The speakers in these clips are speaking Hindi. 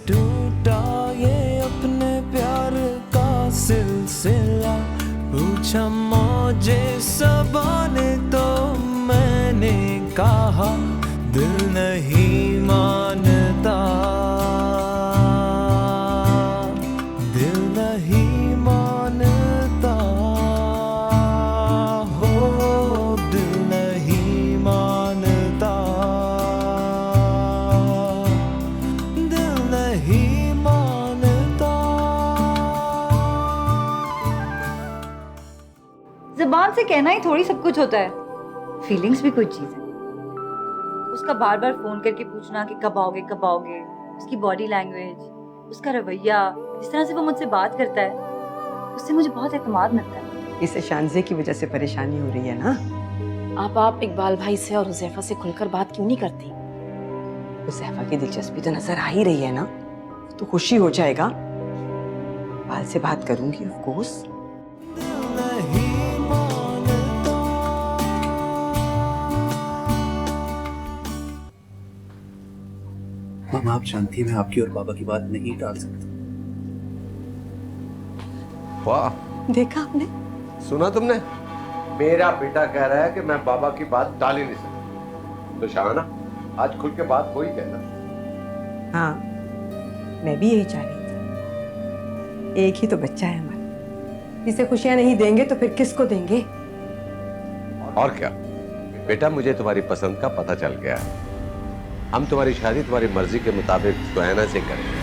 टूटा ये अपने प्यार का सिलसिला, पूछा मौजे सबा ने तो मैंने कहा दिल नहीं मानता, दिल नहीं मानता, हो दिल नहीं मानता, दिल नहीं मानता। ज़बान से कहना ही थोड़ी सब कुछ होता है, फीलिंग्स भी कोई चीज़ है। उसका बार बार फोन करके पूछना कि कब आओगे कब आओगे, उसकी बॉडी लैंग्वेज, उसका रवैया, जिस तरह से वो मुझसे बात करता है, उससे मुझे बहुत एतमाद मिलता है। इसे शानजे की वजह से परेशानी हो रही है ना? आप इकबाल भाई से और हुज़ैफा से खुलकर बात क्यों नहीं करती? हुज़ैफा की दिलचस्पी तो नजर आ ही रही है ना, तो खुशी हो जाएगा। इकबाल से बात करूंगी ऑफ कोर्स। मामा आप जानती हैं मैं आपकी और बाबा की बात नहीं टाल सकता। वाह, देखा आपने? सुना तुमने? मेरा बेटा कह रहा है कि मैं बाबा की बात टाल ही नहीं सकता। तो शाहाना आज खुल के बात हो ही कहना। हाँ, मैं भी यही चाह रही थी। एक ही तो बच्चा है हमारा, इसे खुशियां नहीं देंगे तो फिर किसको देंगे? और क्या बेटा, मुझे तुम्हारी पसंद का पता चल गया है। हम तुम्हारी शादी तुम्हारी मर्जी के मुताबिक सुहैना से करेंगे।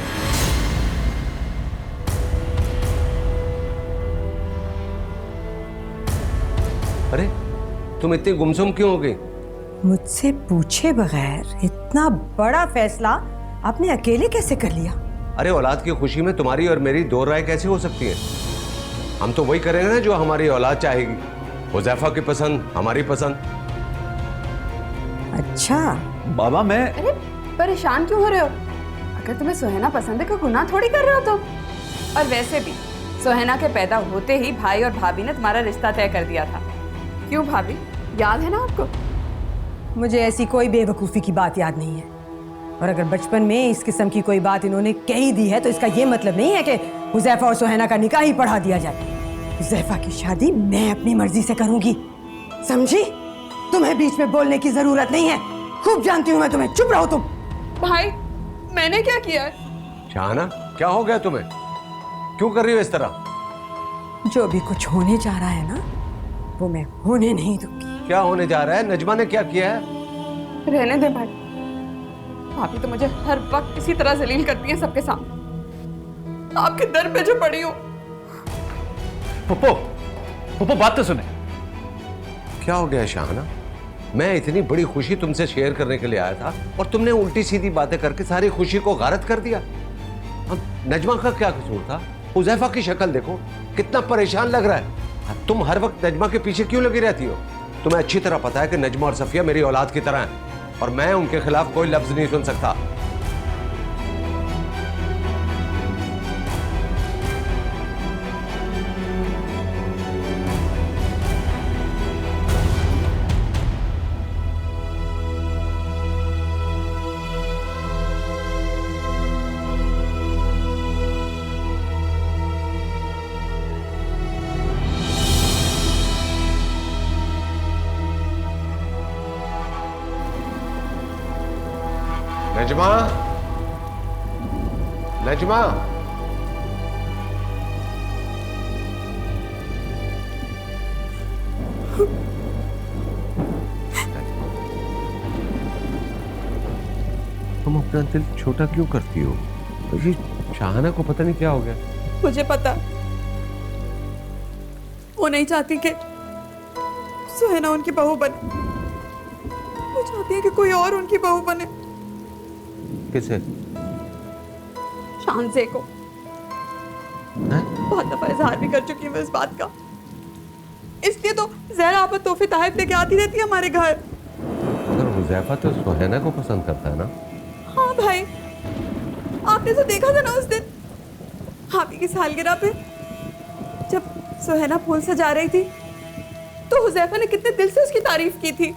अरे तुम इतनी गुमसुम क्यों हो गई? मुझसे पूछे बगैर इतना बड़ा फैसला आपने अकेले कैसे कर लिया? अरे औलाद की खुशी में तुम्हारी और मेरी दो राय कैसे हो सकती है? हम तो वही करेंगे ना जो हमारी औलाद चाहेगी। हुज़ैफा की पसंद हमारी पसंद। अच्छा बाबा मैं अरे परेशान क्यों हो रहे हो? अगर तुम्हें सुहैना पसंद है, कोई गुनाह थोड़ी कर रहे हो तुम। और वैसे भी सुहैना के पैदा होते ही भाई और भाभी ने तुम्हारा रिश्ता तय कर दिया था। क्यों भाभी, याद है ना आपको? मुझे ऐसी कोई बेवकूफ़ी की बात याद नहीं है, और अगर बचपन में इस किस्म की कोई बात इन्होंने कह ही दी है तो इसका ये मतलब नहीं है कि हुज़ैफा और सुहैना का निकाह ही पढ़ा दिया जाए। हुज़ैफा की शादी मैं अपनी मर्जी से करूंगी, समझी? तुम्हें बीच में बोलने की जरूरत नहीं है, खूब जानती हूं मैं तुम्हें। चुप रहो तुम। भाई मैंने क्या किया है? शाहाना क्या हो गया तुम्हें? क्यों कर रही हो इस तरह? जो भी कुछ होने जा रहा है ना, वो मैं होने नहीं दूंगी। क्या होने जा रहा है? नजमा ने क्या किया है? रहने दे भाई, भाभी तो मुझे हर वक्त इसी तरह जलील करती है सबके सामने। आपके दर पे जो पड़ी हूँ। पप्पो पप्पो बात तो सुने। क्या हो गया शाहाना? मैं इतनी बड़ी खुशी तुमसे शेयर करने के लिए आया था और तुमने उल्टी सीधी बातें करके सारी खुशी को गारत कर दिया। अब नजमा का क्या कसूर था? हुज़ैफा की शक्ल देखो, कितना परेशान लग रहा है। तुम हर वक्त नजमा के पीछे क्यों लगी रहती हो? तुम्हें अच्छी तरह पता है कि नजमा और सफिया मेरी औलाद की तरह हैं और मैं उनके खिलाफ कोई लफ्ज नहीं सुन सकता। नजमा, नजमा, तुम अपना दिल छोटा क्यों करती हो? ये शाहाना को पता नहीं क्या हो गया। मुझे पता, वो नहीं चाहती कि सुहैना उनकी बहू बने, वो चाहती है कि कोई और उनकी बहू बने। किसे? शानजे को। बहुत दफा इजहार भी कर चुकी हूँ मैं इस बात का, इसलिए तो ज़हरा आपा तोहफे तहफ लेके आती रहती है हमारे घर। अगर हुज़ैफा तो सुहैना को पसंद करता है ना? हाँ भाई, आपने तो देखा था ना उस दिन भाभी की सालगिरह पे, जब सुहैना फूल सजा रही थी तो हुज़ैफा ने कितने दिल से उसकी तारीफ की थी।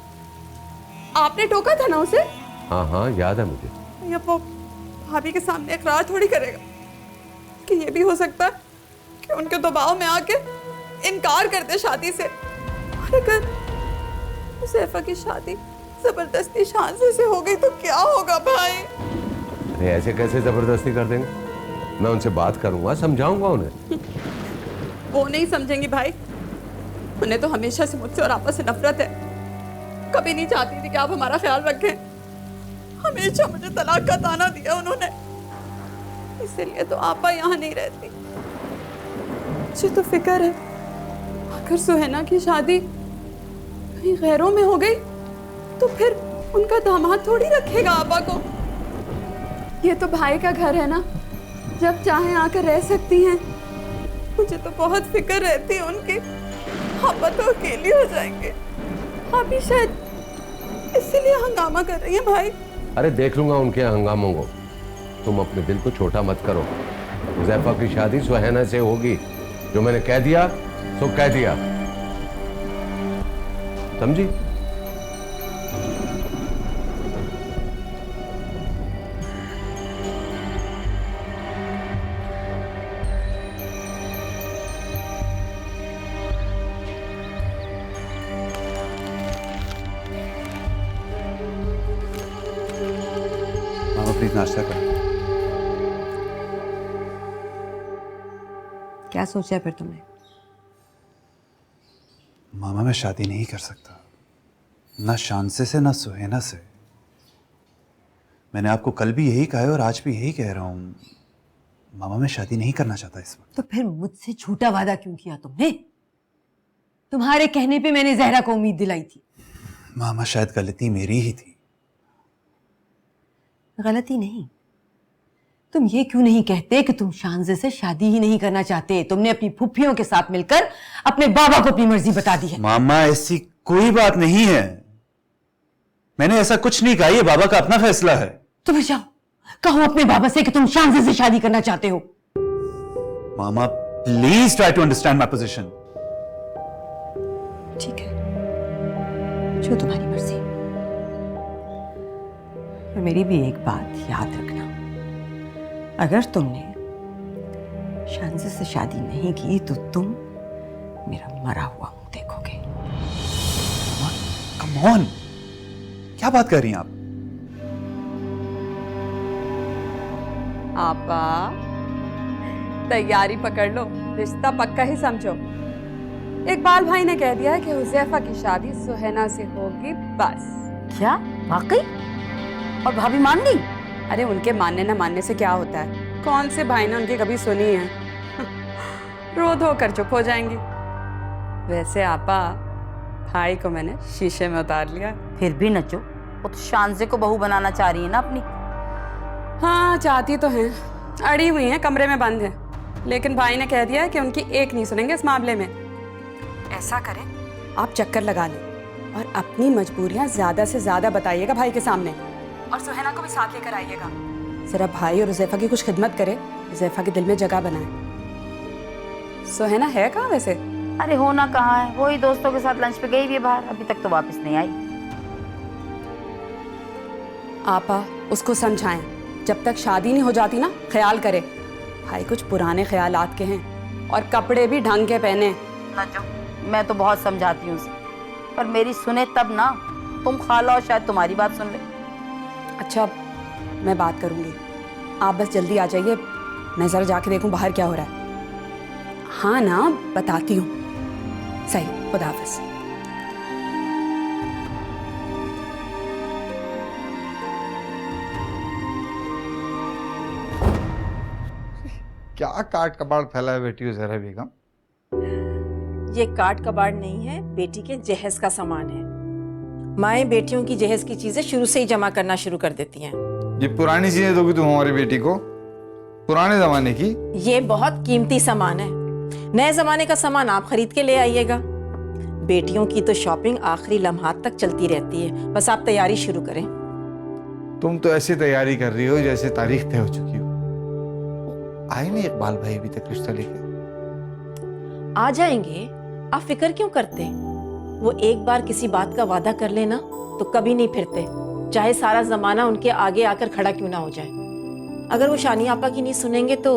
आपने टोका था ना उसे? हाँ हाँ याद है मुझे। या वो भाभी के सामने इकरार थोड़ी करेगा कि ये भी हो सकता है कि उनके दबाव में आके इनकार कर दे शादी से। और अगर हुज़ैफा की शादी जबरदस्ती शांसे से हो गई तो क्या होगा भाई? अरे ऐसे कैसे जबरदस्ती कर देंगे? मैं उनसे बात करूंगा, समझाऊंगा उन्हें। वो नहीं समझेंगी भाई, उन्हें तो हमेशा से मुझसे और आपस से नफरत है। कभी नहीं चाहती थी कि आप हमारा ख्याल रखें, हमेशा मुझे तलाक का ताना दिया उन्होंने, इसलिए तो आपा यहाँ नहीं रहती। मुझे तो फिक्र है अगर सुहेना की शादी कहीं गैरों में हो गई तो फिर उनका दामाद थोड़ी रखेगा आपा को। ये तो भाई का घर है ना, जब चाहे आकर रह सकती हैं। मुझे तो बहुत फिक्र रहती है उनकी, आपा तो अकेली हो जाएंगे। आप भी शायद इसीलिए हंगामा कर रही हैं भाई। अरे देख लूंगा उनके हंगामों को, तुम अपने दिल को छोटा मत करो। हुज़ैफा की शादी सुहेना से होगी, जो मैंने कह दिया सो कह दिया, समझी? मामा प्लीज नाश्ता करो। क्या सोचा है फिर तुमने? मामा मैं शादी नहीं कर सकता, ना शांसे से ना सुहेना से। मैंने आपको कल भी यही कहा है और आज भी यही कह रहा हूँ। मामा मैं शादी नहीं करना चाहता इस वक्त। तो फिर मुझसे झूठा वादा क्यों किया तुमने? तुम्हारे कहने पे मैंने जहरा को उम्मीद दिलाई थी। मामा शायद गलती मेरी ही थी। गलती नहीं, तुम ये क्यों नहीं कहते कि तुम शांजे से शादी ही नहीं करना चाहते? तुमने अपनी फुफ्फियों के साथ मिलकर अपने बाबा को अपनी मर्जी बता दी है। मामा ऐसी कोई बात नहीं है, मैंने ऐसा कुछ नहीं कहा, ये बाबा का अपना फैसला है। तो फिर जाओ कहो अपने बाबा से कि तुम शांजे से शादी करना चाहते हो। मामा please try to understand my position. ठीक है, जो तुम्हारी मर्जी। और मेरी भी एक बात याद रखना, अगर तुमने शांजे से शादी नहीं की तो तुम मेरा मरा हुआ मुंह देखोगे। कम ऑन, क्या बात कर रही हैं आप? आपा तैयारी पकड़ लो, रिश्ता पक्का ही समझो। इकबाल भाई ने कह दिया है कि हुज़ैफा की शादी सुहेना से होगी बस। क्या वाकई? और भाभी मान गई? अरे उनके मानने ना मानने से क्या होता है, कौन से भाई ने उनकी कभी सुनी है? रो धो कर चुप हो जाएंगी। वैसे आपा भाई को मैंने शीशे में उतार लिया। फिर भी नचो, वो तो शांजे को बहू बनाना चाह रही है ना अपनी। हाँ चाहती तो हैं, अड़ी हुई हैं, कमरे में बंद है, लेकिन भाई ने कह दिया है कि उनकी एक नहीं सुनेंगे इस मामले में। ऐसा करें, आप चक्कर लगा लें और अपनी मजबूरियां ज्यादा से ज्यादा बताइएगा भाई के सामने, और सुहेना को भी साथ लेकर आइएगा। जरा भाई और हुज़ैफा की कुछ खिदमत करे, हुज़ैफा के दिल में जगह बनाए। सुहेना है कहाँ वैसे? अरे होना कहाँ है, वही दोस्तों के साथ लंच पे गई भी है बाहर, अभी तक तो वापस नहीं आई। आपा उसको समझाएं, जब तक शादी नहीं हो जाती ना ख्याल करे। भाई कुछ पुराने ख्यालात के हैं और कपड़े भी ढंग के पहने। नचो, मैं तो बहुत समझाती हूँ उसे, पर मेरी सुने तब ना। तुम खाला और शायद तुम्हारी बात सुन ले। अच्छा मैं बात करूंगी, आप बस जल्दी आ जाइए, मैं जरा जाके देखूं बाहर क्या हो रहा है। हाँ ना, बताती हूँ। सही, खुदा हाफिज़। क्या काट कबाड़ फैला है बेटी ज़हरा बेगम? ये काट कबाड़ नहीं है, बेटी के जहेज का सामान है। माएं बेटियों की जहेज की चीजें शुरू से ही जमा करना शुरू कर देती हैं। ये पुरानी चीजें दोगी तुम हमारी बेटी को? पुराने जमाने की? ये बहुत कीमती सामान है, नए जमाने का सामान आप खरीद के ले आइएगा। बेटियों की तो शॉपिंग आखिरी लम्हात तक चलती रहती है, बस आप तैयारी शुरू करें। तुम तो ऐसी तैयारी कर रही हो जैसे तारीख तय हो चुकी हो। आए नहीं इकबाल भाई अभी तक रिश्ता लेके? आ जाएंगे, आप फिक्र क्यों करते? वो एक बार किसी बात का वादा कर लेना तो कभी नहीं फिरते, चाहे सारा जमाना उनके आगे आकर खड़ा क्यों ना हो जाए। अगर वो शानिया आपा की नहीं सुनेंगे तो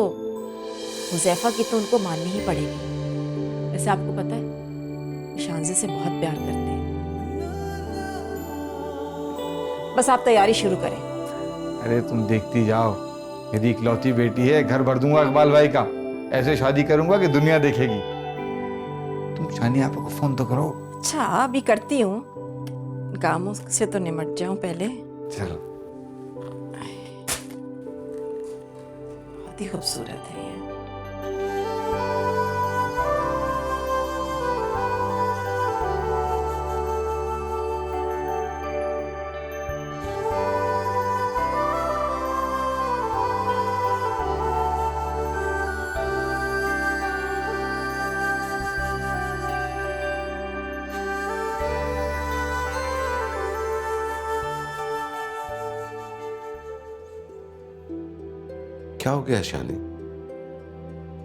हुजैफा की तो उनको माननी ही पड़ेगी। वैसे आपको पता है वो शानजे से बहुत प्यार करते हैं। बस आप तैयारी शुरू करें। अरे तुम देखती जाओ, मेरी इकलौती बेटी है, घर भर दूंगा इकबाल भाई का। ऐसे शादी करूंगा कि दुनिया देखेगी। तुम शानिया आपा को फोन तो करो। अच्छा अभी करती हूँ, कामों से तो निमट जाऊं पहले। चलो। बहुत ही खूबसूरत है ये। क्या हो गया शानी?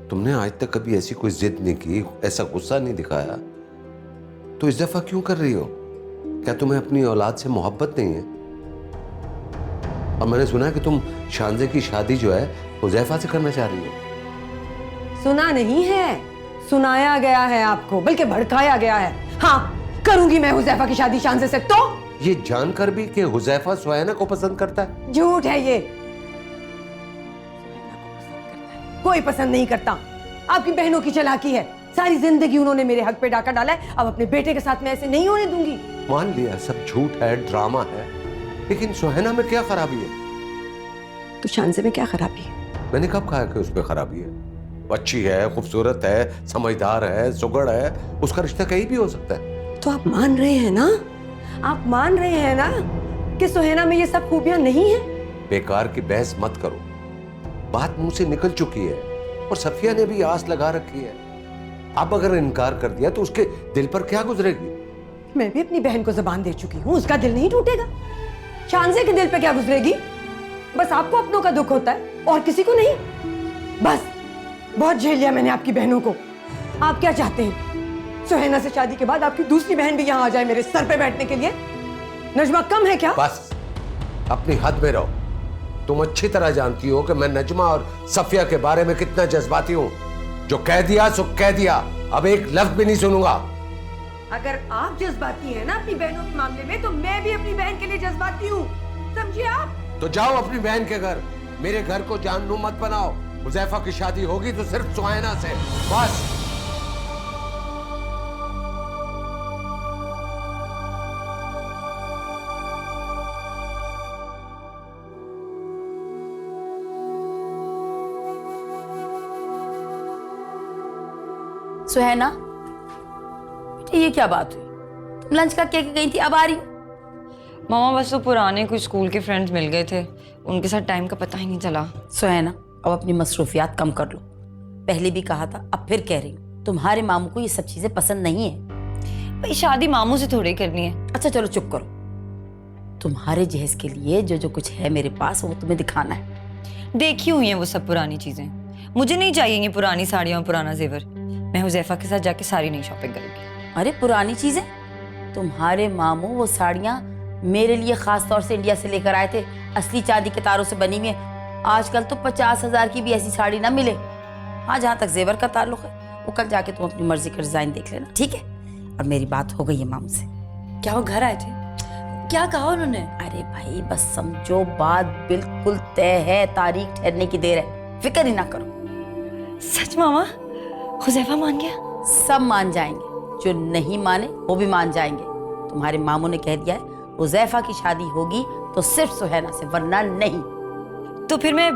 तुमने आज तक कभी ऐसी कोई जिद नहीं की, ऐसा गुस्सा नहीं दिखाया, तो इस दफा क्यों कर रही हो? क्या तुम्हें अपनी औलाद से मोहब्बत नहीं है? और मैंने सुना है कि तुम शानजे की शादी जो है हुजैफा से करना चाह रही हो। सुना नहीं है, सुनाया गया है आपको, बल्कि भड़काया गया है। हाँ करूंगी मैं हुजैफा की शादी शानजे से। तो ये जानकर भी कि हुजैफा सुहैना को पसंद करता है? झूठ है ये, कोई पसंद नहीं करता। आपकी बहनों की चालाकी है। सारी जिंदगी उन्होंने मेरे हक पे डाका डाला है, अब अपने बेटे के साथ मैं ऐसे नहीं होने दूंगी। मान लिया सब झूठ है, ड्रामा है, लेकिन सुहैना में क्या खराबी है? तो शानजे में क्या खराबी है? मैंने कब कहा कि उसमें खराबी है? वो अच्छी है, खूबसूरत है, समझदार है, सुगड़ है, उसका रिश्ता कहीं भी हो सकता है। तो आप मान रहे हैं ना, आप मान रहे हैं ना कि सुहैना में ये सब खूबियां नहीं है? बेकार की बहस मत करो, बात मुंह से निकल चुकी है और सफिया ने भी आस लगा रखी है। अब अगर इनकार कर दिया तो उसके दिल पर क्या गुजरेगी? मैं भी अपनी बहन को जुबान दे चुकी हूँ, उसका दिल नहीं टूटेगा। शानजे के दिल पे क्या गुजरेगी? बस आपको अपनों का दुख होता है और किसी को नहीं। बस बहुत झेल लिया मैंने आपकी बहनों को। आप क्या चाहते हैं? सुहैना से शादी के बाद आपकी दूसरी बहन भी यहाँ आ जाए मेरे सर पे बैठने के लिए? नजमा कम है क्या? बस अपनी हद में रहो। तुम अच्छी तरह जानती हो कि मैं नजमा और सफिया के बारे में कितना जज्बाती हूँ। जो कह दिया सो कह दिया, अब एक लफ्ज भी नहीं सुनूंगा। अगर आप जज्बाती हैं ना अपनी बहनों के मामले में, तो मैं भी अपनी बहन के लिए जज्बाती हूँ, समझिए आप? तो जाओ अपनी बहन के घर, मेरे घर को जानू मत बनाओ। हुजैफा की शादी होगी तो सिर्फ सुहैना से, बस। सुहैना बेटा, ये क्या बात हुई? तुम लंच का कह के गई थी, अब आ रही हो? मामा बस वो पुराने कुछ स्कूल के फ्रेंड्स मिल गए थे, उनके साथ टाइम का पता ही नहीं चला। सुहैना अब अपनी मसरूफियात कम कर लो। पहले भी कहा था, अब फिर कह रही हूँ, तुम्हारे मामू को ये सब चीजें पसंद नहीं है। भाई शादी मामू से थोड़ी करनी है। अच्छा चलो चुप करो। तुम्हारे जहेज के लिए जो जो कुछ है मेरे पास वो तुम्हें दिखाना है। देखी हुई हैं वो सब पुरानी चीजें, मुझे नहीं चाहिए ये पुरानी साड़ियाँ और पुराना जेवर। मैं हुजैफा के साथ जाके सारी नई शॉपिंग करूंगी। अरे पुरानी चीजें? तुम्हारे मामू वो साड़ियाँ मेरे लिए खास तौर से इंडिया से लेकर आए थे, असली चांदी के तारों से बनी हुई है। आजकल तो 50,000 की भी ऐसी साड़ी ना मिले। हाँ जहाँ तक जेवर का ताल्लुक है वो कल जाके तुम अपनी मर्जी का डिजाइन देख लेना, ठीक है? और मेरी बात हो गई है मामू से। क्या वो घर आए थे? क्या कहा उन्होंने? अरे भाई बस समझो, बात बिल्कुल तय है, तारीख ठहरने की देर है, फिक्र ही ना करो। सच मामा? हुजैफा मान गया? सब मान जाएंगे, जो नहीं माने वो भी मान जाएंगे। तुम्हारे मामू ने कह दिया है हुजैफा की शादी होगी तो सिर्फ सुहैना से, वरना नहीं। तो फिर मैं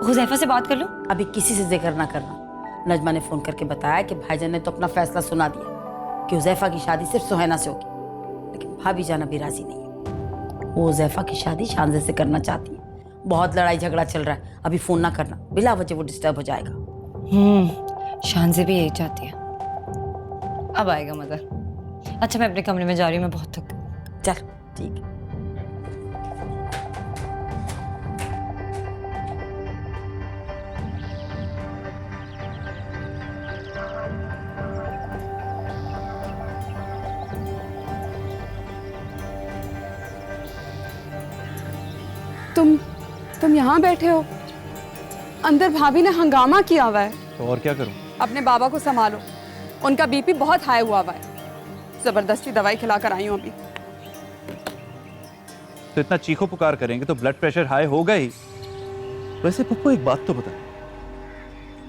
हुजैफा से बात कर लूं? अभी किसी से जिक्र ना करना। नजमा ने फोन करके बताया कि भाईजान ने तो अपना फैसला सुना दिया कि हुजैफा की शादी सिर्फ सुहैना से होगी, लेकिन भाभी जान अभी राजी नहीं है। वो हुजैफा की शादी शानजे से करना चाहती है। बहुत लड़ाई झगड़ा चल रहा है, अभी फोन ना करना, बिला वजह वो डिस्टर्ब हो जाएगा। शानजे भी यही चाहती है। अब आएगा मजा। अच्छा मैं अपने कमरे में जा रही हूँ, मैं बहुत थक गई। चल ठीक है। तुम यहाँ बैठे हो? अंदर भाभी ने हंगामा किया हुआ है। तो और क्या करूं? अपने बाबा को संभालो, उनका बीपी बहुत हाई हुआ हुआ है। जबरदस्ती दवाई खिलाकर आई हूँ अभी। तो इतना चीखो पुकार करेंगे तो ब्लड प्रेशर हाई होगा ही। वैसे पप्पू एक बात तो बता,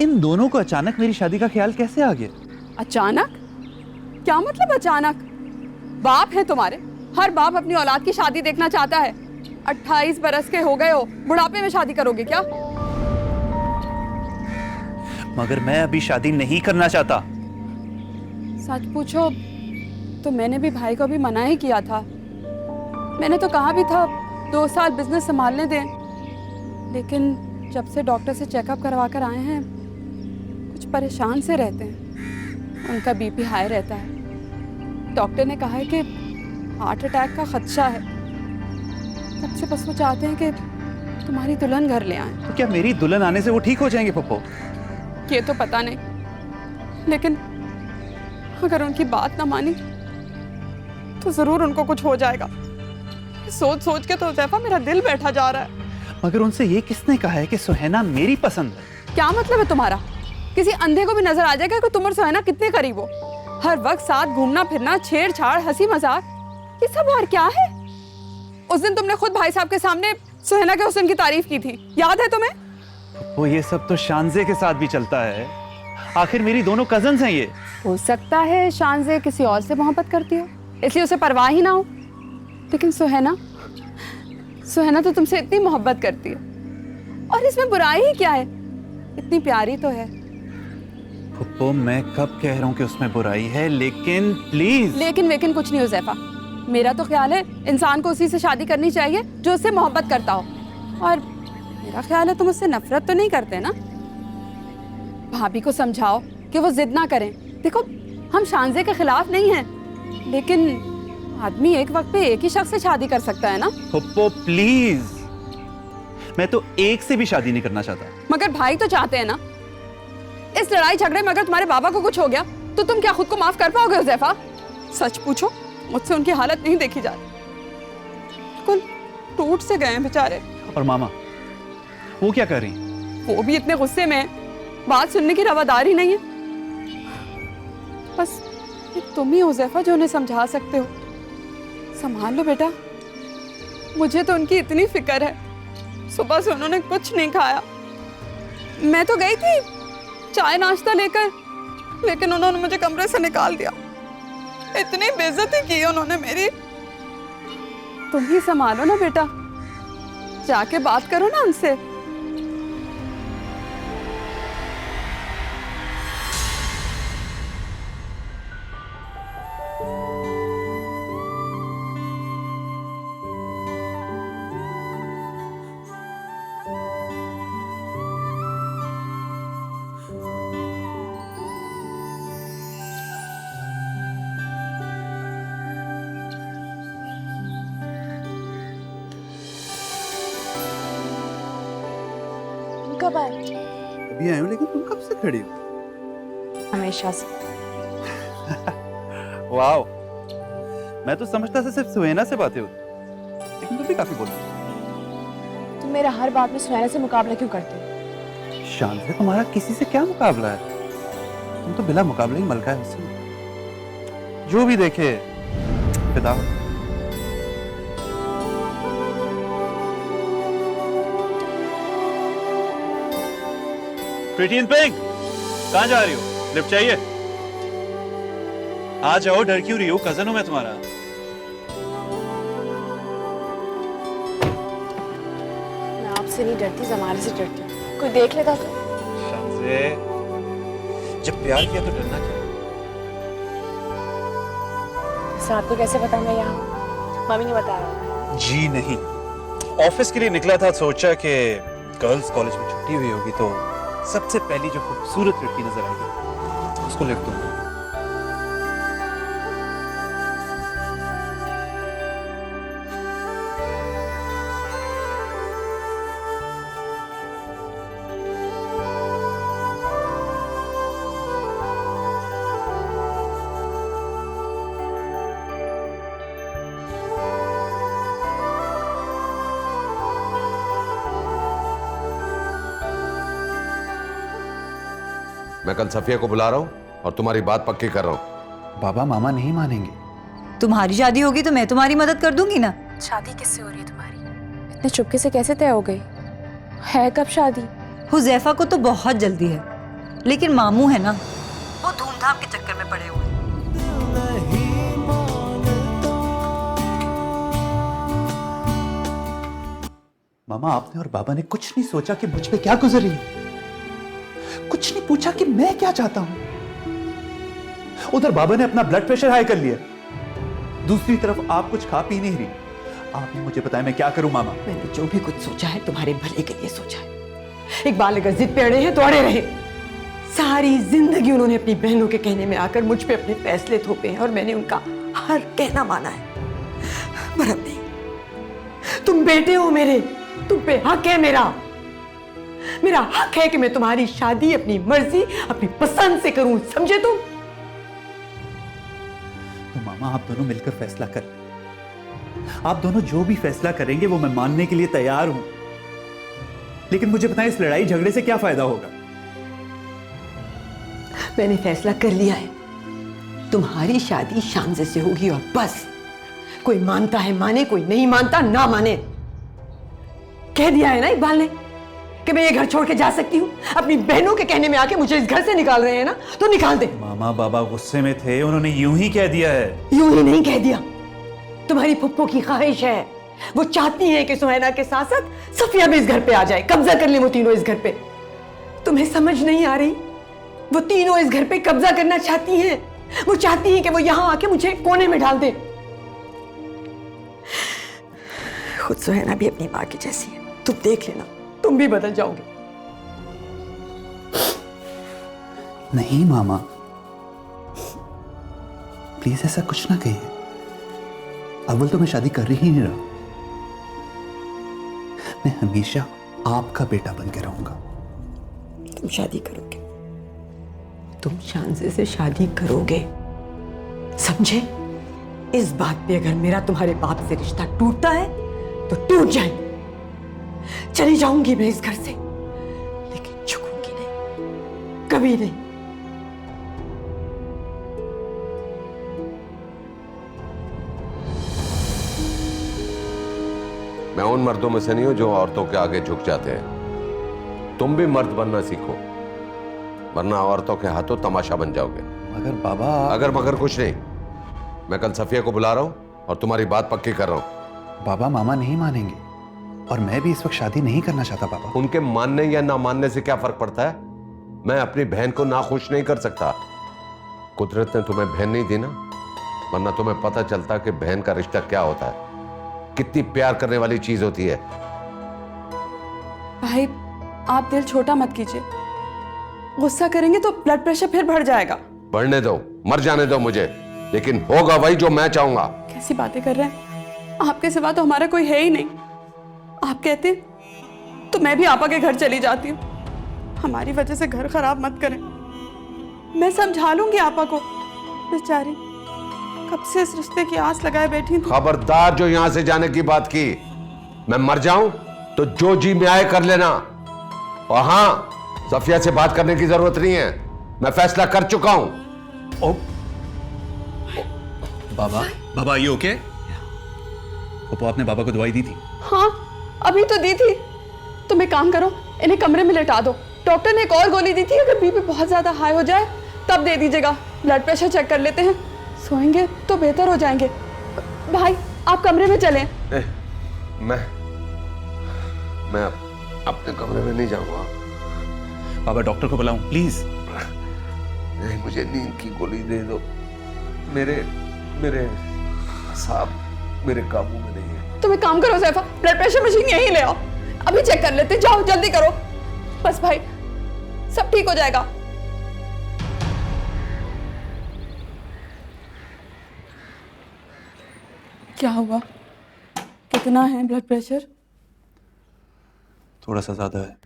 इन दोनों को अचानक मेरी शादी का ख्याल कैसे आ गया? अचानक? क्या मतलब अचानक? बाप है तुम्हारे, हर बाप अपनी औलाद की शादी देखना चाहता है। 28 बरस के हो गए हो, बुढ़ापे में शादी करोगे क्या? मगर मैं अभी शादी नहीं करना चाहता। सच पूछो तो मैंने भी भाई को अभी मना ही किया था। मैंने तो कहा भी था 2 साल बिजनेस संभालने दें, लेकिन जब से डॉक्टर से चेकअप करवा कर आए हैं कुछ परेशान से रहते हैं। उनका बीपी हाई रहता है। डॉक्टर ने कहा है कि हार्ट अटैक का खदशा है। तब से बस वो चाहते हैं कि तुम्हारी दुल्हन घर ले आए। तो क्या मेरी दुल्हन आने से वो ठीक हो जाएंगे पप्पू? ये तो पता नहीं, लेकिन अगर उनकी बात ना मानी तो जरूर उनको कुछ हो जाएगा। सोच सोच के तो ज़ैफा मेरा दिल बैठा जा रहा है। मगर उनसे ये किसने कहा है कि सुहैना मेरी पसंद है? क्या मतलब है तुम्हारा? किसी अंधे को भी नजर आ जाएगा कि तुम और सुहैना कितने करीब हो। हर वक्त साथ घूमना फिरना, छेड़छाड़, हंसी मजाक, ये सब और क्या है? उस दिन तुमने खुद भाई साहब के सामने सुहैना के हुस्न की तारीफ की थी, याद है तुम्हें? वो ये सब तो शानजे के साथ भी चलता है। आखिर मेरी दोनों कजन्स हैं ये। हो सकता है शानजे किसी और से मोहब्बत करती हो, इसलिए उसे परवाह ही ना हो। लेकिन सुहैना तो तुमसे इतनी मोहब्बत करती है, और इसमें बुराई ही क्या है? इतनी प्यारी तो है। पप्पू मैं कब कह रहा हूँ कि उसमें बुराई है, लेकिन प्लीज। लेकिन वेकिन कुछ नहीं हो ज़ैफा। मेरा तो ख्याल है इंसान को उसी से शादी करनी चाहिए जो उससे मोहब्बत करता हो। और मेरा ख्याल है तुम उससे नफरत तो नहीं करते ना? भाभी को समझाओ कि वो जिद ना करें। देखो हम शानजे के खिलाफ नहीं हैं, लेकिन आदमी एक वक्त पे एक ही शख्स से शादी कर सकता है ना? पप्पू प्लीज, मैं तो एक से भी शादी नहीं करना चाहता। मगर भाई तो चाहते हैं ना। इस लड़ाई झगड़े में अगर तुम्हारे बाबा को कुछ हो गया तो तुम क्या खुद को माफ कर पाओगे ज़ैफा? सच पूछो मुझसे उनकी हालत नहीं देखी जा रही। कुल टूट से गए हैं बेचारे। और मामा वो क्या कर रही हैं? वो भी इतने गुस्से में है, बात सुनने की रवादारी नहीं है। बस एक तुम ही हो ज़ैफा जो उन्हें समझा सकते हो। संभाल लो बेटा, मुझे तो उनकी इतनी फिक्र है। सुबह से उन्होंने कुछ नहीं खाया। मैं तो गई थी चाय नाश्ता लेकर, लेकिन उन्होंने मुझे कमरे से निकाल दिया। इतनी बेइज्जती की उन्होंने मेरी। तुम ही संभालो ना बेटा, जाके बात करो ना उनसे। कब आए? अभी आए हो, लेकिन तुम कब से खड़ी हो? हमेशा से। वाओ, मैं तो समझता था सिर्फ सुहैना से बातें होती, लेकिन तुम भी काफी बोलती हो। तुम मेरा हर बात में सुनैना से मुकाबला क्यों करते हो? शान से तुम्हारा किसी से क्या मुकाबला है? तुम तो बिला मुकाबला ही मलका है मुझसे। जो भी देखे फिदा हो। प्रीटी इन पिंक, कहाँ जा रही हो? लिफ्ट चाहिए? आ जाओ, डर क्यों रही हो? कजन हूं मैं तुम्हारा। मैं आपसे नहीं डरती, जमाने से डरती हूँ। कोई देख लेता तो? शानज़े, जब प्यार किया तो डरना क्या? इसे आपको कैसे पता मैं यहाँ हूँ? मम्मी ने बताया। जी नहीं, ऑफिस के लिए निकला था, सोचा कि गर्ल्स कॉलेज में छुट्टी हुई होगी तो सबसे पहली जो खूबसूरत लड़की नजर आएगी उसको लिख दूंगा। मैं कल सफिया को बुला रहा हूँ और तुम्हारी बात पक्की कर रहा हूँ। बाबा मामा नहीं मानेंगे। तुम्हारी शादी होगी तो मैं तुम्हारी मदद कर दूंगी ना। शादी किससे हो रही है तुम्हारी? इतने चुपके से कैसे तय हो गई? है कब शादी? हुजैफा को तो बहुत जल्दी है, लेकिन मामू है ना, वो धूमधाम के चक्कर में पड़े हुए हैं। नहीं मानता। मामा आपने और बाबा ने कुछ नहीं सोचा कि मुझ पे क्या गुजर रही है, कुछ नहीं पूछा कि मैं क्या चाहता हूं। उधर बाबा ने अपना ब्लड प्रेशर हाई कर लिया, दूसरी तरफ आप कुछ खा पी नहीं रही। आपने मुझे बताया मैं क्या करूं मामा? मैंने जो भी कुछ सोचा है तुम्हारे भले के लिए सोचा है। इकबाल अगर जिद पे अड़े हैं तो अड़े रहे। सारी जिंदगी उन्होंने अपनी बहनों के कहने में आकर मुझ पे अपने फैसले थोपे हैं और मैंने उनका हर कहना माना है। पर अब नहीं, तुम बेटे हो मेरे, तुम पे हक है मेरा। मेरा हक है कि मैं तुम्हारी शादी अपनी मर्जी अपनी पसंद से करूं, समझे तुम? तो मामा आप दोनों मिलकर फैसला कर। आप दोनों जो भी फैसला करेंगे वो मैं मानने के लिए तैयार हूं, लेकिन मुझे बताएं इस लड़ाई झगड़े से क्या फायदा होगा? मैंने फैसला कर लिया है, तुम्हारी शादी शानजे से होगी और बस। कोई मानता है माने, कोई नहीं मानता ना माने। कह दिया है ना इकबाल ने कि मैं ये घर छोड़ के जा सकती हूँ। अपनी बहनों के कहने में आके मुझे इस घर से निकाल रहे हैं ना, तो निकाल दे। मामा बाबा गुस्से में थे, उन्होंने यूं ही कह दिया है। यूं ही नहीं कह दिया, तुम्हारी फुप्पो की ख्वाहिश है। वो चाहती है कि सुहैना के साथ साथ सफिया भी इस घर पे आ जाए, कब्जा कर ले वो तीनों इस घर पे। तुम्हें समझ नहीं आ रही? वो तीनों इस घर पे कब्जा करना चाहती हैं। वो चाहती हैं कि वो यहां आके मुझे कोने में डाल दे। खुद सुहैना भी अपनी मां की जैसी है, तुम देख लेना, तुम भी बदल जाओगे। नहीं मामा, प्लीज ऐसा कुछ ना कहिए। अव्वल तो मैं शादी कर ही नहीं रहा। मैं हमेशा आपका बेटा बन के रहूंगा। तुम शादी करोगे, तुम शानजे से शादी करोगे, समझे? इस बात पे अगर मेरा तुम्हारे बाप से रिश्ता टूटता है तो टूट जाए। चली जाऊंगी मैं इस घर से, लेकिन झुकूंगी नहीं, कभी नहीं। मैं उन मर्दों में से नहीं हूं जो औरतों के आगे झुक जाते हैं। तुम भी मर्द बनना सीखो, वरना औरतों के हाथों तमाशा बन जाओगे। मगर बाबा, अगर मगर कुछ नहीं। मैं कल सफिया को बुला रहा हूं और तुम्हारी बात पक्की कर रहा हूं। बाबा मामा नहीं मानेंगे, और मैं भी इस वक्त शादी नहीं करना चाहता बाबा। उनके मानने या ना मानने से क्या फर्क पड़ता है? मैं अपनी बहन को नाखुश नहीं कर सकता। कुदरत ने तुम्हें बहन नहीं दी ना, वरना तुम्हें पता चलता कि बहन का रिश्ता क्या होता है, कितनी प्यार करने वाली चीज होती है। भाई आप दिल छोटा मत कीजिए, गुस्सा करेंगे तो ब्लड प्रेशर फिर बढ़ जाएगा। बढ़ने दो, मर जाने दो मुझे, लेकिन होगा वही जो मैं चाहूंगा। कैसी बातें कर रहे हैं? आपके सिवा तो हमारा कोई है ही नहीं। आप कहते तो मैं भी आपा के घर चली जाती हूँ। हमारी वजह से घर खराब मत करें। मैं समझा लूंगी आपा को, बेचारी कब से इस रिश्ते की आस लगाए बैठी थी। खबरदार जो यहां से जाने की बात की। मैं मर जाऊं तो जो जी में आए कर लेना। और हां, सफिया से बात करने की जरूरत नहीं है, मैं फैसला कर चुका हूं। बाबा, बाबा ये ओके? पप्पू आपने बाबा को दवाई दी थी? हाँ अभी तो दी थी। तुम एक काम करो, इन्हें कमरे में लेटा दो। डॉक्टर ने एक और गोली दी थी, अगर बीपी बहुत ज्यादा हाई हो जाए तब दे दीजिएगा। ब्लड प्रेशर चेक कर लेते हैं, सोएंगे तो बेहतर हो जाएंगे। भाई आप कमरे में चलें। मैं अपने कमरे में नहीं जाऊंगा। बाबा डॉक्टर को बुलाऊं प्लीज? नहीं, मुझे नींद की गोली दे दो। मेरे साहब मेरे काबू में नहीं है। तुम एक काम करो सैफा, ब्लड प्रेशर मशीन यहीं ले आओ, अभी चेक कर लेते। जाओ जल्दी करो, बस भाई सब ठीक हो जाएगा। क्या हुआ? कितना है ब्लड प्रेशर? थोड़ा सा ज्यादा है,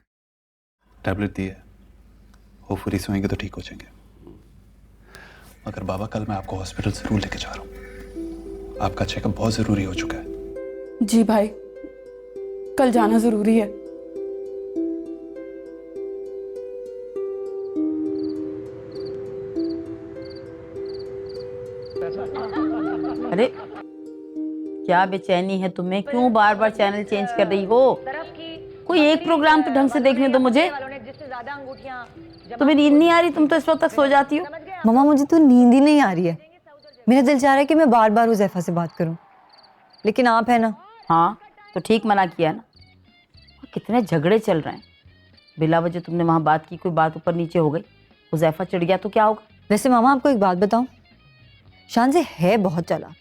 टैबलेट दी है, होपफुली सोएंगे तो ठीक हो जाएंगे। मगर बाबा कल मैं आपको हॉस्पिटल जरूर लेके जा रहा हूँ। आपका चेकअप बहुत जरूरी हो चुका है। जी भाई, कल जाना जरूरी है। क्या बेचैनी है तुम्हें? क्यों बार बार चैनल चेंज कर रही हो? कोई एक प्रोग्राम तो ढंग से देखने दो मुझे। तुम्हें नींद नहीं आ रही? तुम तो इस वक्त तक सो जाती हो। मम्मा मुझे तो नींद ही नहीं आ रही है। मेरा दिल चाह रहा है कि मैं बार बार हुज़ैफा से बात करूं, लेकिन आप है ना। हाँ तो ठीक मना किया ना। कितने झगड़े चल रहे हैं, बिला वजह तुमने वहां बात की, कोई बात ऊपर नीचे हो गई, हुज़ैफा चिढ़ गया तो क्या होगा? वैसे मामा आपको एक बात बताऊं, शानज़े है बहुत चालाक।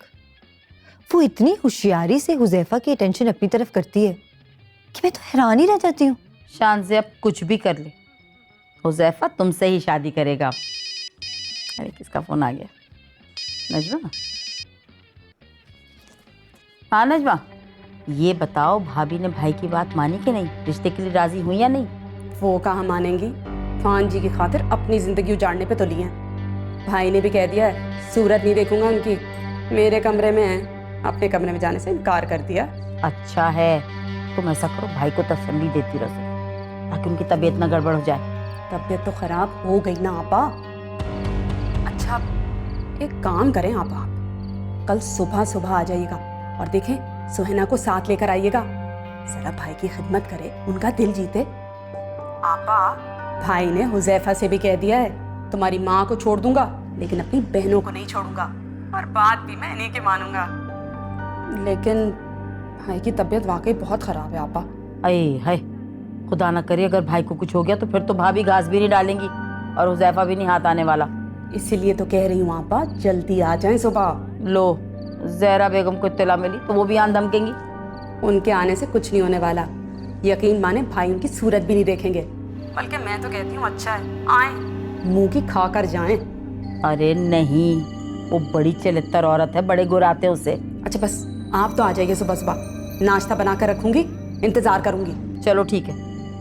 वो इतनी होशियारी से हुज़ैफा की अटेंशन अपनी तरफ करती है कि मैं तो हैरान ही रह जाती हूँ। शानज़े अब कुछ भी कर ले, हुज़ैफा तुमसे ही शादी करेगा। अरे किसका फोन आ गया? नजमा? हाँ नजमा, ये बताओ भाभी ने भाई की बात मानी कि नहीं? रिश्ते के लिए राजी हुई या नहीं? वो कहाँ मानेंगी, फान जी की खातिर अपनी जिंदगी उजाड़ने पे तुली हैं। भाई ने भी कह दिया है सूरत नहीं देखूंगा उनकी, मेरे कमरे में है, अपने कमरे में जाने से इनकार कर दिया। अच्छा है, तुम ऐसा करो भाई को तसल्ली देती रहो ताकि उनकी तबीयत ना गड़बड़ हो जाए। तबीयत तो खराब हो गई ना आपा। अच्छा एक काम करें आपा, कल सुबह सुबह आ जाइएगा और देखें सुहेना को साथ लेकर आइएगा। जरा भाई की खिदमत करे, उनका दिल जीते। आपा भाई ने हुज़ैफा से भी कह दिया है तुम्हारी माँ को छोड़ दूंगा लेकिन अपनी बहनों को नहीं छोड़ूंगा, और बात भी मैं इन्हीं की मानूंगा। लेकिन भाई की तबीयत वाकई बहुत खराब है आपा। अये है, खुदा ना करे अगर भाई को कुछ हो गया तो फिर तो भाभी घास भी नहीं डालेंगी और हुज़ैफा भी नहीं हाथ आने वाला। इसीलिए तो कह रही हूँ आपा जल्दी आ जाएं सुबह। लो ज़हरा बेगम को इत्तला मिली तो वो भी आन धमकेंगी। उनके आने से कुछ नहीं होने वाला, यकीन माने भाई उनकी सूरत भी नहीं देखेंगे। बल्कि मैं तो कहती हूँ अच्छा है आए, मुंह की खा कर जाएं। अरे नहीं, वो बड़ी चलित्तर औरत है, बड़े गुर आते हैं उससे। अच्छा बस आप तो आ जाइए सुबह सुबह, नाश्ता बना कर रखूंगी, इंतजार करूंगी। चलो ठीक है,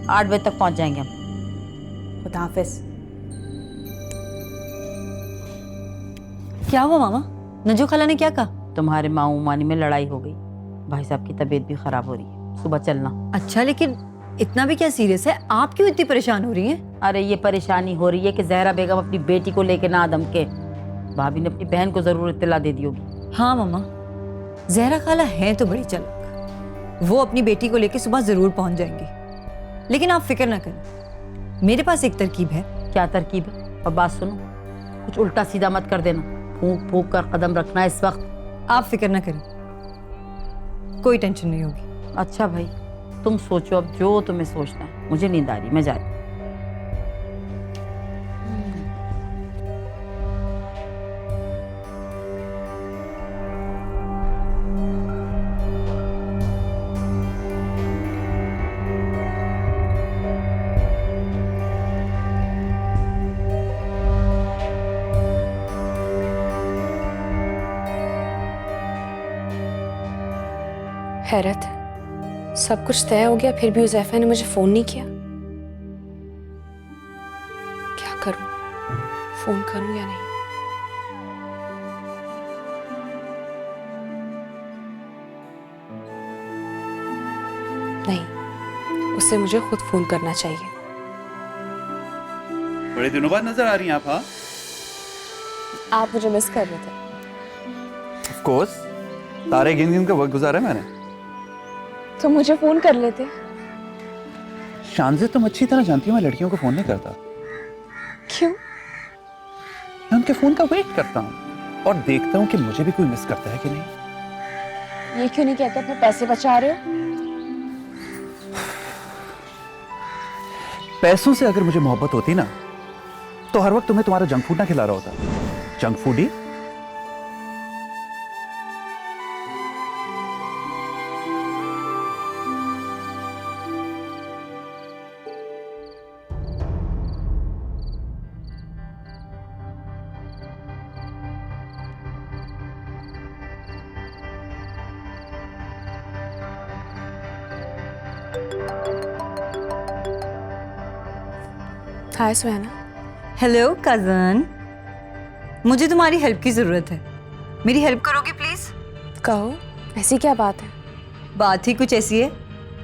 8 बजे तक पहुंच जाएंगे हम। खुदा हाफिज। क्या हुआ मामा? नजो खाला ने क्या कहा? तुम्हारे माऊ मानी में लड़ाई हो गई, भाई साहब की तबीयत भी खराब हो रही है, सुबह चलना। अच्छा लेकिन इतना भी क्या सीरियस है? आप क्यों इतनी परेशान हो रही हैं? अरे ये परेशानी हो रही है कि ज़हरा बेगम अपनी बेटी को लेके ना धमके। भाभी ने अपनी बहन को जरूर इत्तला दे दी होगी। हाँ मामा, ज़हरा खाला है तो बड़ी चालाक, वो अपनी बेटी को लेके सुबह जरूर पहुंच जाएंगी। लेकिन आप फिक्र ना करें, मेरे पास एक तरकीब है। क्या तरकीब है? और बात सुनो, कुछ उल्टा सीधा मत कर देना, फूंक फूंक कर कदम रखना इस वक्त। आप फिक्र ना करें, कोई टेंशन नहीं होगी। अच्छा भाई तुम सोचो अब जो तुम्हें सोचना है, मुझे नींद आ रही, मैं जा रही। हैरत है, सब कुछ तय हो गया फिर भी हुज़ैफा ने मुझे फोन नहीं किया। क्या करूं, फोन करूं या नहीं? नहीं, उससे मुझे खुद फोन करना चाहिए। बड़े दिनों बाद नजर आ रही हैं आप। हाँ आप मुझे मिस कर रहे थे? ऑफ कोर्स, तारे गिन गिन के वक्त गुजारा मैंने। तो मुझे फोन कर लेते। शानज़े तुम अच्छी तरह जानती हो मैं लड़कियों को फोन नहीं करता। क्यों? मैं उनके फोन का वेट करता हूँ और देखता हूँ कि मुझे भी कोई मिस करता है कि नहीं। ये क्यों नहीं कहते अपने पैसे बचा रहे हो? पैसों से अगर मुझे मोहब्बत होती ना तो हर वक्त तुम्हें तुम्हारा जंक फूड ना खिला रहा होता। जंक फूड ही हाय सुहाना। हेलो कजन, मुझे तुम्हारी हेल्प की जरूरत है। मेरी हेल्प करोगे प्लीज? कहो, ऐसी क्या बात है? बात ही कुछ ऐसी है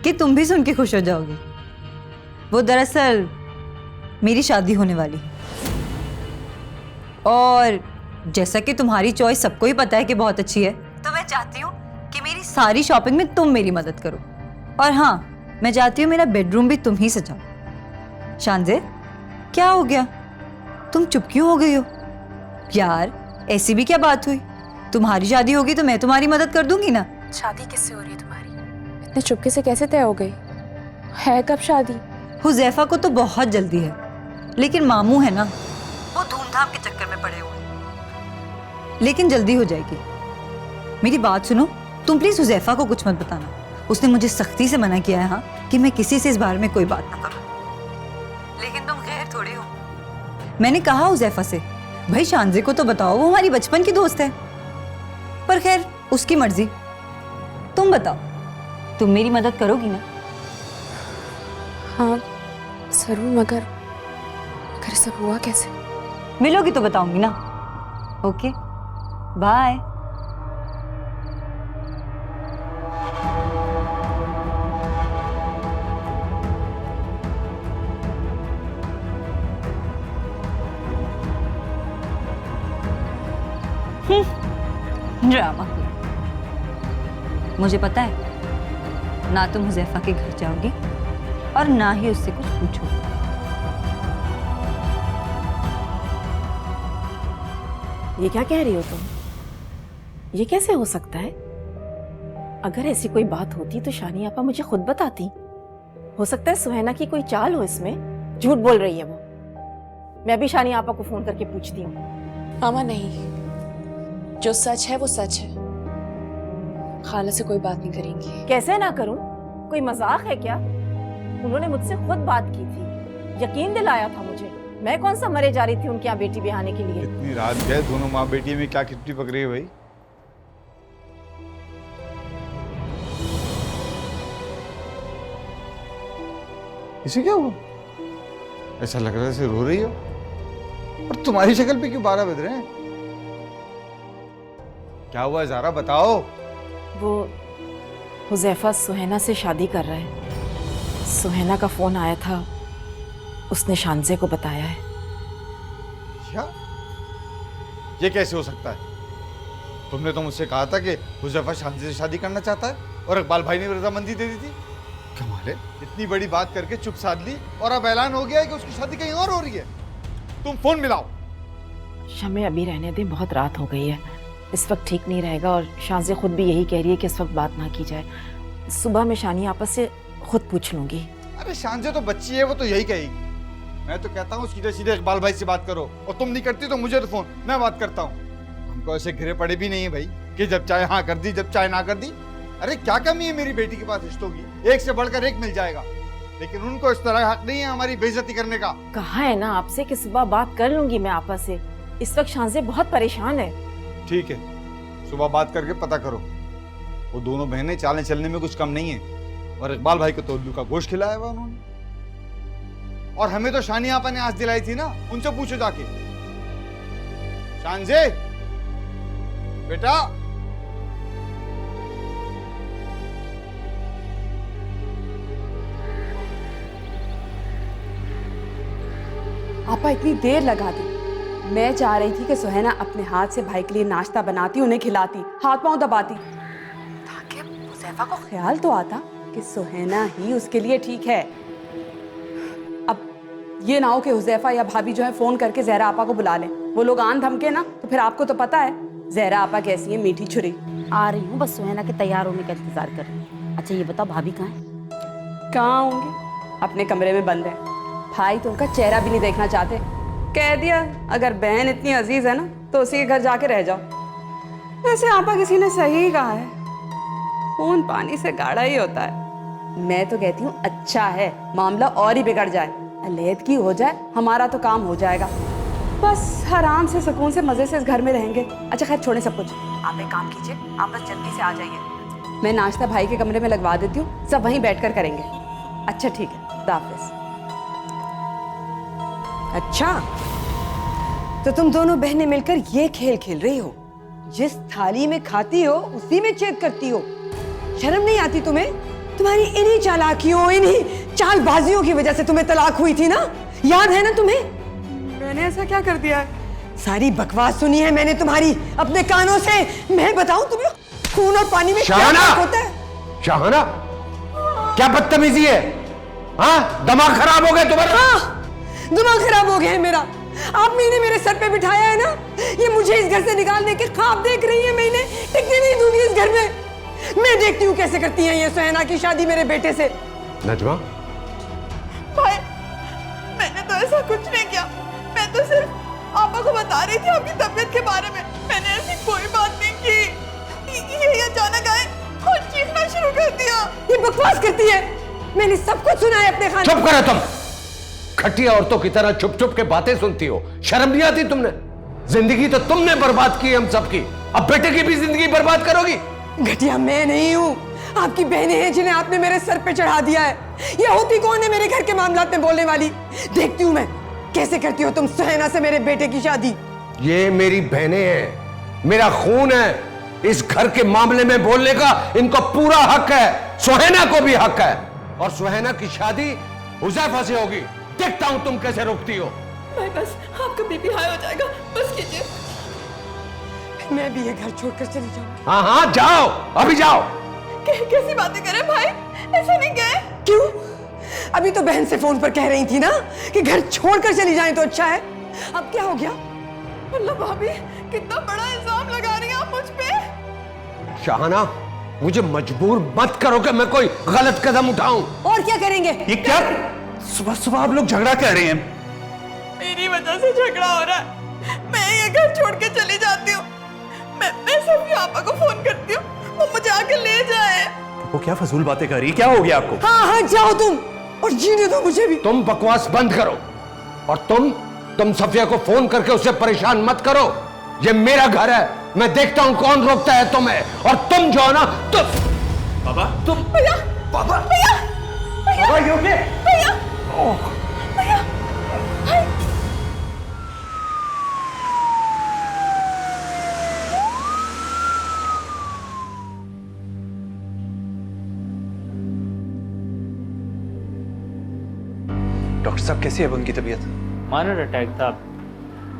कि तुम भी सुन के खुश हो जाओगे। वो दरअसल मेरी शादी होने वाली है और जैसा कि तुम्हारी चॉइस सबको ही पता है कि बहुत अच्छी है, तो मैं चाहती हूँ कि मेरी सारी शॉपिंग में तुम मेरी मदद करो। और हाँ, मैं चाहती हूँ मेरा बेडरूम भी तुम ही सजाओ। शानज़े, क्या हो गया? तुम चुप क्यों हो गई हो? यार, ऐसी भी क्या बात हुई? तुम्हारी शादी होगी तो मैं तुम्हारी मदद कर दूंगी ना। शादी किससे हो रही है तुम्हारी? इतने चुपके से कैसे तय हो गई? है कब शादी? हुज़ैफा को तो बहुत जल्दी है, लेकिन मामू है ना, वो धूमधाम के चक्कर में पड़े हुए हैं। लेकिन जल्दी हो जाएगी। मेरी बात सुनो, तुम प्लीज हुज़ैफा को कुछ मत बताना। उसने मुझे सख्ती से मना किया है हाँ, कि मैं किसी से इस बारे में कोई बात ना करूं। लेकिन तुम गैर थोड़ी हो। मैंने कहा हुज़ैफा से, भाई शानज़े को तो बताओ, वो हमारी बचपन की दोस्त है। पर खैर, उसकी मर्जी। तुम बताओ, तुम मेरी मदद करोगी ना? हाँ जरूर, मगर सब हुआ कैसे? मिलोगी तो बताऊंगी ना। Okay, bye. ड्रामा। मुझे पता है, ना तुम हुज़ैफा के घर जाओगी और ना ही उससे कुछ पूछोगी। ये क्या कह रही हो तुम? ये कैसे हो सकता है? अगर ऐसी कोई बात होती तो शानी आपा मुझे खुद बताती। हो सकता है सुहैना की कोई चाल हो इसमें। झूठ बोल रही है वो। मैं भी शानी आपा को फोन करके पूछती हूँ। मामा नहीं, जो सच है वो सच है। खाला से कोई बात नहीं करेंगी। कैसे ना करूं? कोई मजाक है क्या? उन्होंने मुझसे खुद बात की थी, यकीन दिलाया था मुझे। मैं कौन सा मरे जा रही थी उनके यहाँ बेटी बिहाने के लिए। इतनी रात गए, दोनों माँ बेटी में क्या खिचड़ी पक रही है भाई? इसे क्या हुआ? ऐसा लग रहा है जैसे रो रही हो। और तुम्हारी शक्ल पे क्यों 12 बज रहे हैं? क्या हुआ ज़ारा, बताओ। वो हुज़ैफा सुहैना से शादी कर रहा है। सुहैना का फोन आया था, उसने शानज़े को बताया है। क्या? ये कैसे हो सकता है? तुमने तो मुझसे कहा था कि हुज़ैफा शानज़े से शादी करना चाहता है और इकबाल भाई ने रजामंदी दे दी थी। कमाल है, इतनी बड़ी बात करके चुप साध ली और अब ऐलान हो गया है कि उसकी शादी कहीं और हो रही है। तुम फोन मिलाओ। शमे अभी रहने दें, बहुत रात हो गई है, इस वक्त ठीक नहीं रहेगा। और शानज़े खुद भी यही कह रही है कि इस वक्त बात ना की जाए। सुबह मैं शानी आपस से खुद पूछ लूंगी। अरे शानज़े तो बच्ची है, वो तो यही कहेगी। मैं तो कहता हूँ सीधे सीधे इकबाल भाई से बात करो, और तुम नहीं करती तो मुझे तो फोन, मैं बात करता हूँ। हमको ऐसे घिरे पड़े भी नहीं है भाई कि जब चाहे हाँ कर दी, जब चाहे ना कर दी। अरे क्या कमी है मेरी बेटी के पास रिश्तों की? एक से बढ़कर एक मिल जाएगा, लेकिन उनको इस तरह हक नहीं है हमारी बेइज्जती करने का। कहा है ना आपसे कि सुबह बात कर लूंगी मैं आपस से। इस वक्त शानज़े बहुत परेशान है। ठीक है, सुबह बात करके पता करो। वो दोनों बहनें चालें चलने में कुछ कम नहीं है, और इकबाल भाई को तो उल्लू का गोश्त खिलाया हुआ उन्होंने। और हमें तो शानी आपा ने आस दिलाई थी ना, उनसे पूछो जाके। शानज़े बेटा, आपा इतनी देर लगा दी। मैं चाह रही थी कि सुहैना अपने हाथ से भाई के लिए नाश्ता बनाती, उन्हें खिलाती, हाथ पांव दबाती, ताकि हुज़ैफा को ख्याल तो आता कि सुहैना ही उसके लिए ठीक है। अब ये ना हो कि हुज़ैफा या भाभी जो है फोन करके ज़हरा आपा को बुला लें। वो लोग आन धमके ना, तो फिर आपको तो पता है ज़हरा आपा कैसी है, मीठी छुरी। आ रही हूँ, बस सुहैना के तैयार होने का इंतजार कर रही हूँ। अच्छा ये बताओ, भाभी कहाँ है? कहाँ होंगे? अपने कमरे में बंद है। भाई तो उनका चेहरा भी नहीं देखना चाहते। कह दिया अगर बहन इतनी अजीज है ना तो उसी के घर जाके रह जाओ। वैसे आपा किसी ने सही कहा है, खून पानी से गाढ़ा ही होता है। मैं तो कहती हूँ अच्छा है मामला और ही बिगड़ जाए, अलैदगी हो जाए, हमारा तो काम हो जाएगा। बस आराम से सुकून से मजे से इस घर में रहेंगे। अच्छा खैर छोड़े सब कुछ, आप एक काम कीजिए, आप बस जल्दी से आ जाइए। मैं नाश्ता भाई के कमरे में लगवा देती हूँ, सब वहीं बैठकर करेंगे। अच्छा ठीक है, खुदा हाफिज़। अच्छा, तो तुम दोनों बहनें मिलकर ये खेल खेल रही हो? जिस थाली में खाती हो उसी में छेद करती हो। शर्म नहीं आती तुम्हें? तुम्हारी इन्हीं चालाकियों, इन्हीं चालबाजियों की वजह से तुम्हें तलाक हुई थी ना, याद है ना तुम्हें? मैंने ऐसा क्या कर दिया है? सारी बकवास सुनी है मैंने तुम्हारी अपने कानों से। मैं बताऊं तुम्हें? खून और पानी में क्या शाहाना! फर्क होता है? शाहाना, क्या बदतमीजी है? हाँ, दिमाग खराब हो गया तुम्हारा? हाँ, दिमाग खराब हो गया है मेरा। आपने इन्हें मेरे सर पे बिठाया है ना, ये मुझे इस घर से निकालने के ख्वाब देख रही है। मैं इन्हें टिकने नहीं दूंगी इस घर में। मैं देखती हूँ कैसे करती हैं ये सुहैना की शादी मेरे बेटे से। नजमा, भाई, मैंने तो ऐसा कुछ नहीं किया। मैं तो सिर्फ आपा को बता रही थी आपकी तबीयत के बारे में। मैंने ऐसी कोई बात नहीं की। ये अचानक आए और चीखना शुरू कर दिया। ये बकवास करती है। मैंने सब कुछ सुना है अपने खाने। चुप करो तुम। खटिया औरतों की तरह चुप चुप के बातें सुनती हो, शर्म नहीं आती तुमने? जिंदगी तो तुमने बर्बाद की हम सबकी, अब बेटे की भी जिंदगी बर्बाद करोगी? घटिया मैं नहीं हूँ, आपकी बहनें हैं जिन्हें आपने मेरे सर पे चढ़ा दिया है। ये होती कौन है मेरे घर के मामलात में बोलने वाली? देखती हूँ मैं कैसे करती हो तुम सुहैना से मेरे बेटे की शादी। ये मेरी बहनें हैं, मेरा खून है। इस घर के मामले में बोलने का इनको पूरा हक है। सुहैना को भी हक है। और सुहैना की शादी हुज़ैफा से होगी। देखता हूं तुम कैसे रोकती हो। भाई बस, आपका बीपी हाई हो जाएगा, बस कीजिए। मैं भी ये घर छोड़कर चली जाऊंगी। हाँ हाँ, जाओ, अभी जाओ। कैसी बातें करें भाई, ऐसा नहीं गए। क्यों? अभी तो बहन से फोन पर कह रही थी ना कि घर छोड़कर चली जाए तो अच्छा है। अब क्या हो गया? अल्लाह भाभी, कितना बड़ा इल्जाम लगा रही हैं आप मुझ पे। शाहाना, मुझे मजबूर मत करो कि मैं कोई गलत कदम उठाऊं। और क्या करेंगे? ये क्या सुबह सुबह आप लोग झगड़ा कर रहे हैं? मेरी वजह से झगड़ा हो रहा है। मैं ये घर छोड़ के चली जाती हूँ। मैं सभी आपा को फोन करती हूँ, वो मुझे आके ले जाए। वो क्या फजूल बातें कर रही है? क्या हो गया आपको? हाँ हाँ, जाओ तुम और जीने दो मुझे भी। तुम बकवास बंद करो। और तुम सफिया को फोन करके उसे परेशान मत करो। ये मेरा घर है, मैं देखता हूं कौन रोकता है तुम्हें। और तुम जो ना तुम बाबा, तुम भैया, बाबा, भैया, बाबा, ये ओके? भैया, भैया। डॉक्टर साहब, कैसी है अब उनकी तबीयत? माइनर अटैक था,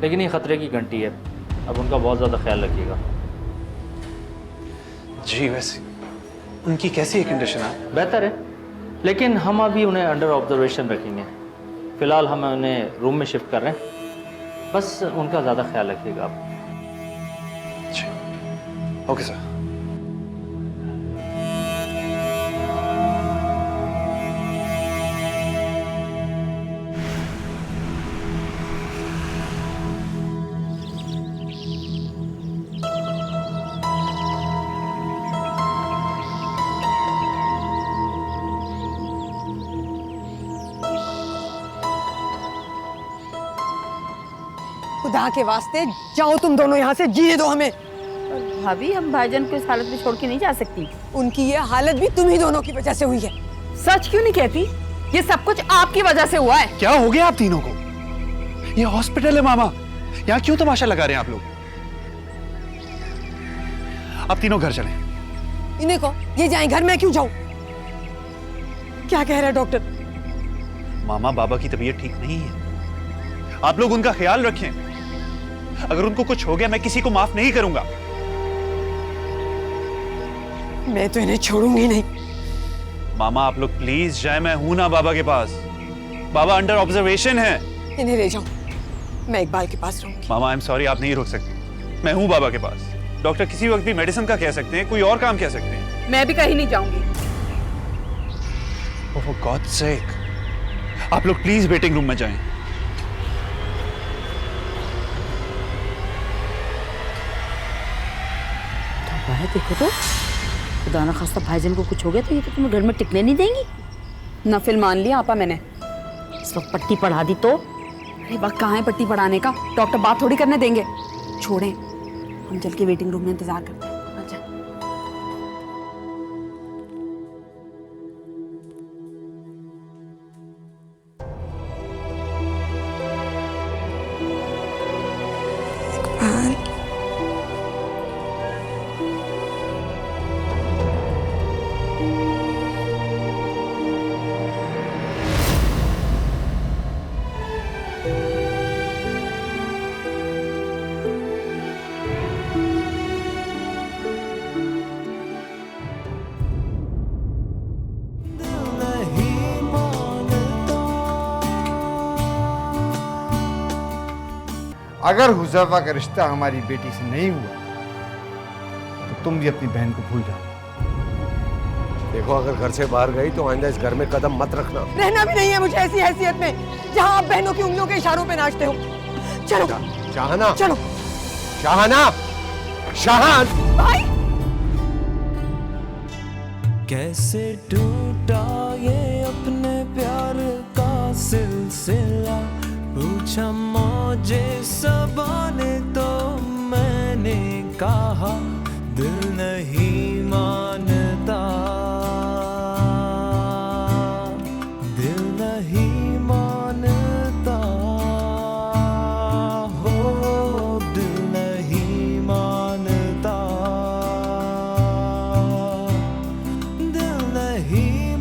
लेकिन ये खतरे की घंटी है। अब उनका बहुत ज़्यादा ख्याल रखिएगा। जी, वैसे उनकी कैसी है कंडीशन? है बेहतर है, लेकिन हम अभी उन्हें अंडर ऑब्जर्वेशन रखेंगे। फ़िलहाल हम उन्हें रूम में शिफ्ट कर रहे हैं। बस उनका ज़्यादा ख्याल रखिएगा आप। जी, ओके सर। खुदा के वास्ते जाओ तुम दोनों यहाँ से, जीने दो हमें। भाभी, हम भाईजान को इस हालत में छोड़ के नहीं जा सकती। उनकी ये हालत भी तुम ही दोनों की वजह से हुई है। सच क्यों नहीं कहती? ये सब कुछ आपकी वजह से हुआ है। क्या हो गया आप तीनों को? ये हॉस्पिटल है मामा, यहाँ क्यों तमाशा लगा रहे हैं आप लोग? आप तीनों घर चलें। इन्हें को ये जाएं घर, मैं क्यों जाऊं? क्या कह रहा है डॉक्टर? मामा, बाबा की तबीयत ठीक नहीं है, आप लोग उनका ख्याल रखें। अगर उनको कुछ हो गया मैं किसी को माफ नहीं करूंगा। मैं तो इन्हें छोड़ूंगी नहीं। मामा, आप लोग प्लीज जाए, मैं हूं ना बाबा के पास। बाबा अंडर ऑब्जर्वेशन है। इन्हें ले जाओ, मैं इकबाल के पास रहूंगी। मामा, आई एम सॉरी, आप नहीं रुक सकते। मैं हूं बाबा के पास। डॉक्टर किसी वक्त भी मेडिसिन का कह सकते हैं, कोई और काम कह सकते हैं। मैं भी कहीं नहीं जाऊंगी। फॉर गॉड सेक, आप लोग प्लीज वेटिंग रूम में जाएं। है देखो तो, खुदा ना खास्ता भाईजान को कुछ हो गया तो ये तो तुम्हें घर में टिकने नहीं देंगी। नफिल मान लिया आपा मैंने। इस वक्त पट्टी पढ़ा दी तो? अरे वक्त कहाँ है पट्टी पढ़ाने का? डॉक्टर बात थोड़ी करने देंगे। छोड़ें, हम चल के वेटिंग रूम में इंतजार करते हैं। अच्छा। अगर हुज़ैफा का रिश्ता हमारी बेटी से नहीं हुआ तो तुम भी अपनी बहन को भूल जाओ। देखो, अगर घर से बाहर गई तो आइंदा इस घर में कदम मत रखना। रहना भी नहीं है मुझे ऐसी हैसियत में जहां आप बहनों की उंगलियों के इशारों पे नाचते हो। चलो शाहाना, चलो। शाहाना, शाहान। भाई कैसे टूटा ये अपने प्यार का सिलसिला, पूछा मौजे सबा ने तो मैंने कहा दिल नहीं मानता, दिल नहीं मानता, हो दिल नहीं मानता, दिल नहीं